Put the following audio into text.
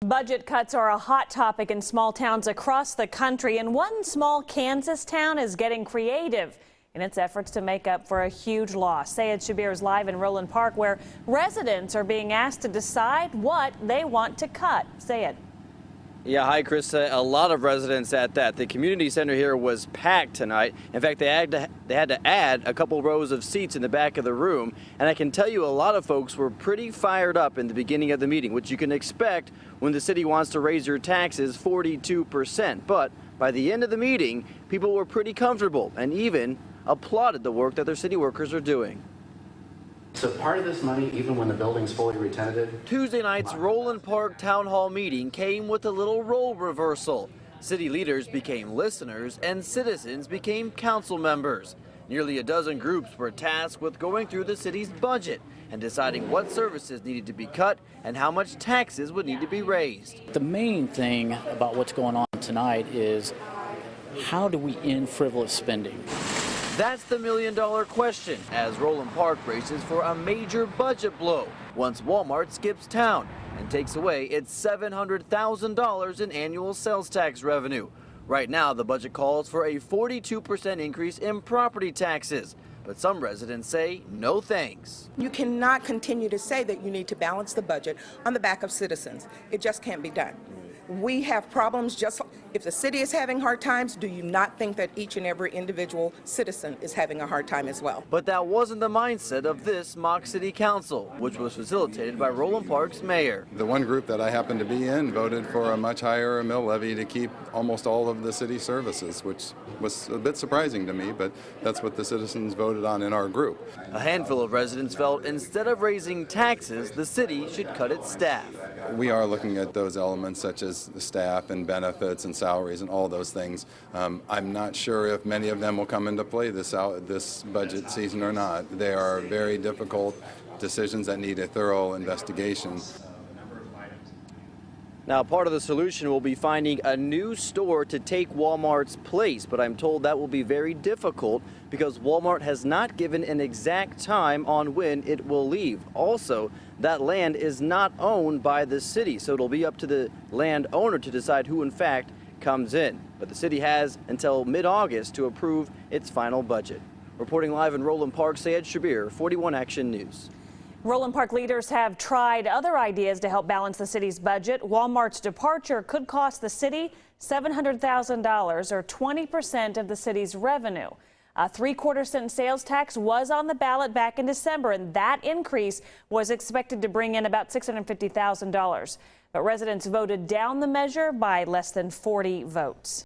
Budget cuts are a hot topic in small towns across the country, and one small Kansas town is getting creative in its efforts to make up for a huge loss. KSHB is live in Roeland Park, where residents are being asked to decide what they want to cut. Say it. Yeah, hi, Krista. A lot of residents at that. The community center here was packed tonight. In fact, they had to add a couple rows of seats in the back of the room. And I can tell you a lot of folks were pretty fired up in the beginning of the meeting, which you can expect when the city wants to raise your taxes 42%. But by the end of the meeting, people were pretty comfortable and even applauded the work that their city workers are doing. So part of this money, even when the building's fully re-tenanted. Tuesday night's Roeland Park Town Hall meeting came with a little role reversal. City leaders became listeners and citizens became council members. Nearly a dozen groups were tasked with going through the city's budget and deciding what services needed to be cut and how much taxes would need to be raised. The main thing about what's going on tonight is how do we end frivolous spending? That's the million-dollar question as Roeland Park braces for a major budget blow once Walmart skips town and takes away its $700,000 in annual sales tax revenue. Right now, the budget calls for a 42% increase in property taxes. But some residents say no thanks. You cannot continue to say that you need to balance the budget on the back of citizens. It just can't be done. We have problems. Just if the city is having hard times, do you not think that each and every individual citizen is having a hard time as well? But that wasn't the mindset of this mock city council, which was facilitated by Roeland Park's mayor. The one group that I happen to be in voted for a much higher mill levy to keep almost all of the city services, which was a bit surprising to me, but that's what the citizens voted on in our group. A handful of residents felt instead of raising taxes, the city should cut its staff. We are looking at those elements such as the staff and benefits and salaries and all those things. I'm not sure if many of them will come into play this budget season or not. They are very difficult decisions that need a thorough investigation. Now, part of the solution will be finding a new store to take Walmart's place, but I'm told that will be very difficult because Walmart has not given an exact time on when it will leave. Also, that land is not owned by the city, so it'll be up to the landowner to decide who in fact comes in. But the city has until mid-August to approve its final budget. Reporting live in Roeland Park, KSHB, 41 Action News. Roeland Park leaders have tried other ideas to help balance the city's budget. Walmart's departure could cost the city $700,000 or 20% of the city's revenue. A 3/4-cent sales tax was on the ballot back in December, and that increase was expected to bring in about $650,000. But residents voted down the measure by less than 40 votes.